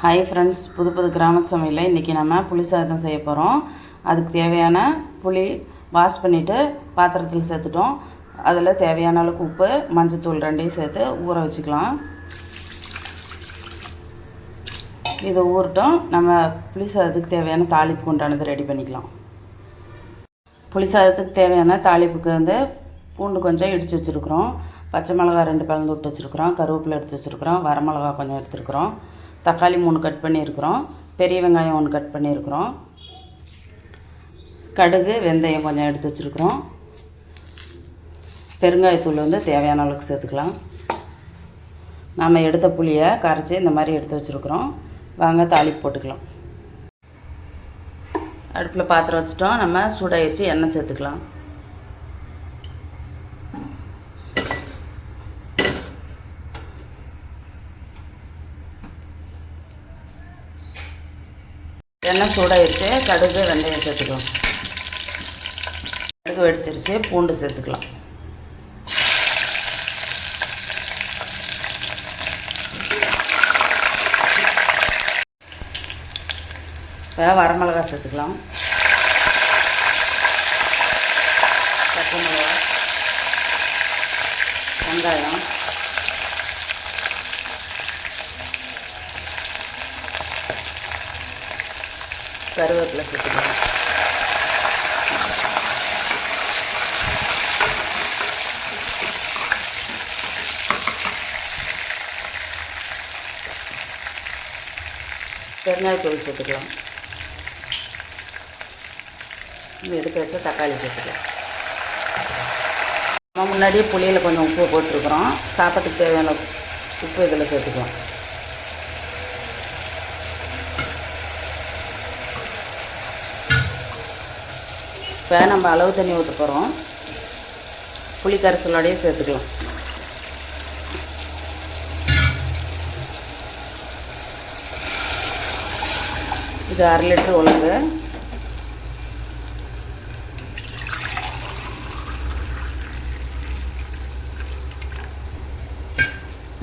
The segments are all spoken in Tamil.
ஹாய் ஃப்ரெண்ட்ஸ், புது புது கிராமத்து சமையலில் இன்றைக்கி நம்ம புளி சாதம் செய்ய போகிறோம். அதுக்கு தேவையான புளி வாஷ் பண்ணிவிட்டு பாத்திரத்தில் சேர்த்துட்டோம். அதில் தேவையான அளவுக்கு உப்பு, மஞ்சத்தூள் ரெண்டையும் சேர்த்து ஊற வச்சுக்கலாம். இதை ஊறட்டும். நம்ம புளி சாதத்துக்கு தேவையான தாளிப்புக்கு உண்டானது ரெடி பண்ணிக்கலாம். புளி சாதத்துக்கு தேவையான தாளிப்புக்கு பூண்டு கொஞ்சம் இடித்து வச்சுருக்குறோம், பச்சை மிளகா 2 பிளந்து விட்டு வச்சுருக்குறோம், கருவேப்பிலை எடுத்து வச்சுருக்குறோம், வரமிளகா கொஞ்சம் எடுத்துருக்குறோம், தக்காளி 3 கட் பண்ணியிருக்கிறோம், பெரிய வெங்காயம் 1 கட் பண்ணியிருக்கிறோம், கடுகு வெந்தயம் கொஞ்சம் எடுத்து வச்சுருக்குறோம், பெருங்காயத்தூள் தேவையான அளவுக்கு சேர்த்துக்கலாம். நாம் எடுத்த புளியை கரைச்சி இந்த மாதிரி எடுத்து வச்சுருக்குறோம். வாங்க தாளிப்பு போட்டுக்கலாம். அடுப்பில் பாத்திரம் வச்சுட்டோம். நம்ம சூடாகிடுச்சு, எண்ணெய் சேர்த்துக்கலாம். எண்ணெய் சூடாகிடுச்சு, கடுகு வெந்தயம் சேர்த்துக்கலாம். கடுகு வெடிச்சிருச்சு, பூண்டு சேர்த்துக்கலாம். இப்போ வரமிளகா சேர்த்துக்கலாம், பச்சை மிளகா, வெங்காயம், கருவேப்பிலை சேர்த்துக்கலாம். பெருங்காயத்தூள் சேர்த்துக்கலாம். எடுத்து வச்ச தக்காளி சேர்த்துக்கலாம். நம்ம முன்னாடியே புளியில் கொஞ்சம் உப்பு போட்டிருக்கிறோம். சாப்பாட்டுக்கு தேவையான உப்பு இதில் சேர்த்துக்கலாம். இப்போ நம்ம அளவு தண்ணி ஊற்ற போகிறோம். புளி கரைசலோடையே சேர்த்துக்கலாம். இது 1/2 லிட்டர் உளுந்து,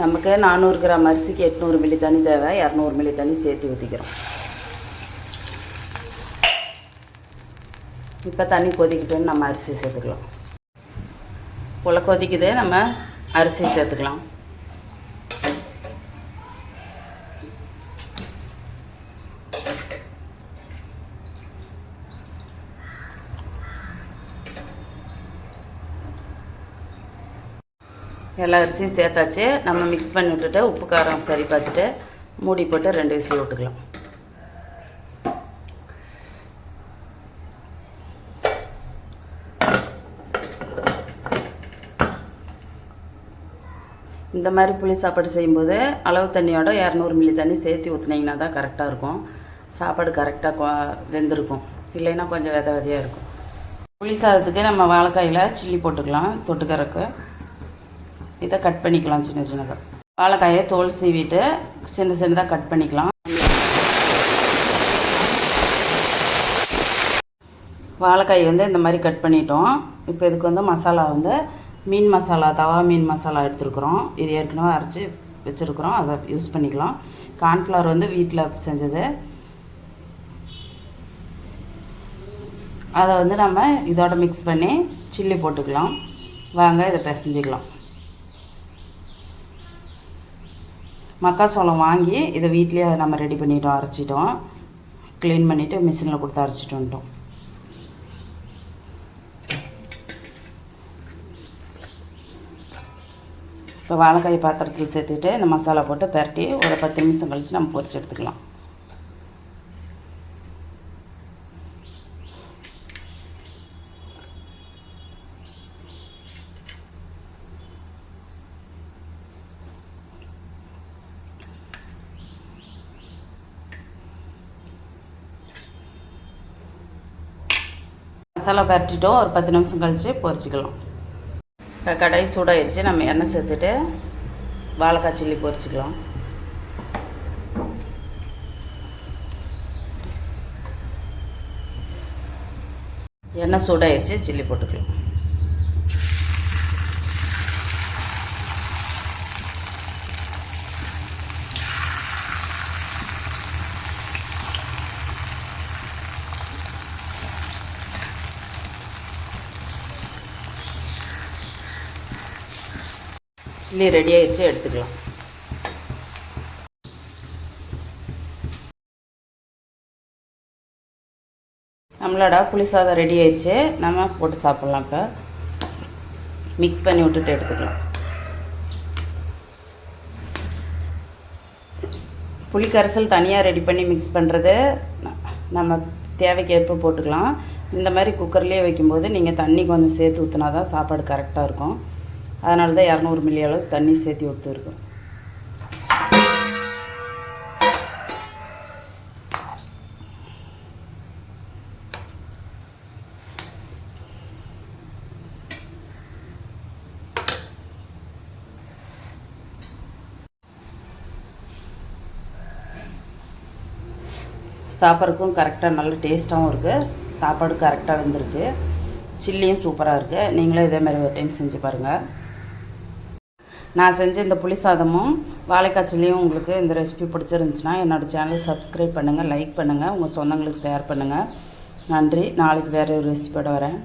நமக்கு 400 கிராம் அரிசிக்கு 800 மில்லி தண்ணி தேவை. 200 மில்லி தண்ணி சேர்த்து ஊற்றிக்கிறோம். இப்போ தண்ணி கொதிக்கிட்டோன்னு நம்ம அரிசி சேர்த்துக்கலாம். புல கொதிக்குது, நம்ம அரிசி சேர்த்துக்கலாம். எல்லா அரிசியும் சேர்த்தாச்சு. நம்ம மிக்ஸ் பண்ணி விட்டுட்டு உப்பு காரம் சரி பார்த்துட்டு மூடி போட்டு 2 விசில் விட்டுக்கலாம். இந்த மாதிரி புளி சாப்பாடு செய்யும்போது அளவு தண்ணியோட 200 மில்லி தண்ணி சேர்த்து ஊற்றுனீங்கன்னா தான் கரெக்டாக இருக்கும். சாப்பாடு கரெக்டாக வெந்திருக்கும். இல்லைன்னா கொஞ்சம் விதையாக இருக்கும். புளி சாதத்துக்கு நம்ம வாழைக்காயில் சில்லி போட்டுக்கலாம். தொட்டுக்கறக்கு இதை கட் பண்ணிக்கலாம் சின்ன சின்னதாக. வாழைக்காயை தோல் சீவிட்டு சின்ன சின்னதாக கட் பண்ணிக்கலாம். வாழைக்காய் இந்த மாதிரி கட் பண்ணிட்டோம். இப்போ இதுக்கு மசாலா மீன் மசாலா, தவா மீன் மசாலா எடுத்துருக்குறோம். இது ஏற்கனவே அரைச்சி வச்சுருக்குறோம், அதை யூஸ் பண்ணிக்கலாம். கார்ன்ஃப்ளவர் வீட்டில் செஞ்சது. அதை நம்ம இதோட மிக்ஸ் பண்ணி சில்லி போட்டுக்கலாம். வாங்க இதை பிசைஞ்சிக்கலாம். மக்காச்சோளம் வாங்கி இதை வீட்லேயே நம்ம ரெடி பண்ணிட்டோம், அரைச்சிட்டோம். க்ளீன் பண்ணிவிட்டு மிஷினில் கொடுத்து அரைச்சிட்டு வந்துட்டோம். இப்போ வாழைக்காய் பாத்திரத்தில் சேர்த்துட்டு இந்த மசாலா போட்டு பரட்டி ஒரு 10 நிமிஷம் கழித்து நம்ம பொரிச்சு எடுத்துக்கலாம். மசாலா பரட்டிட்டோம், ஒரு 10 நிமிஷம் கழித்து பொரிச்சிக்கலாம். கடாய் சூடாகிடுச்சு, நம்ம எண்ணெய் சேர்த்துட்டு வாழைக்காய் சில்லி பொரிச்சிக்கலாம். எண்ணெய் சூடாகிடுச்சு, சில்லி போட்டுக்கலாம். சில்லி ரெடி ஆகிடுச்சு, எடுத்துக்கலாம். நம்மளோட புளி சாதம் ரெடி ஆயிடுச்சு. நம்ம போட்டு சாப்பிட்லாம். இப்போ மிக்ஸ் பண்ணி விட்டுட்டு எடுத்துக்கலாம். புளி கரைசல் தனியாக ரெடி பண்ணி மிக்ஸ் பண்ணுறது நம்ம தேவைக்கு ஏற்ப போட்டுக்கலாம். இந்த மாதிரி குக்கர்லேயே வைக்கும்போது நீங்கள் தண்ணி கொஞ்சம் சேர்த்து ஊற்றினா தான் சாப்பாடு கரெக்டாக இருக்கும். அதனால தான் 200 மில்லி அளவு தண்ணி சேர்த்து ஊற்றிருக்கோம். சாப்பாடுக்கும் கரெக்டாக நல்ல டேஸ்ட்டாகவும் இருக்குது. சாப்பாடு கரெக்டாக வெந்துருச்சு. சில்லியும் சூப்பராக இருக்குது. நீங்களும் இதேமாதிரி ஒரு டைம் செஞ்சு பாருங்கள். நான் செஞ்ச இந்த புளி சாதமும் வாழைக்காய் சில்லியும் உங்களுக்கு இந்த ரெசிபி பிடிச்சிருந்துச்சுன்னா என்னோடய சேனல் சப்ஸ்கிரைப் பண்ணுங்கள், லைக் பண்ணுங்கள், உங்கள் சொந்தங்களுக்கு ஷேர் பண்ணுங்கள். நன்றி. நாளைக்கு வேறு ஒரு ரெசிபியோட வரேன்.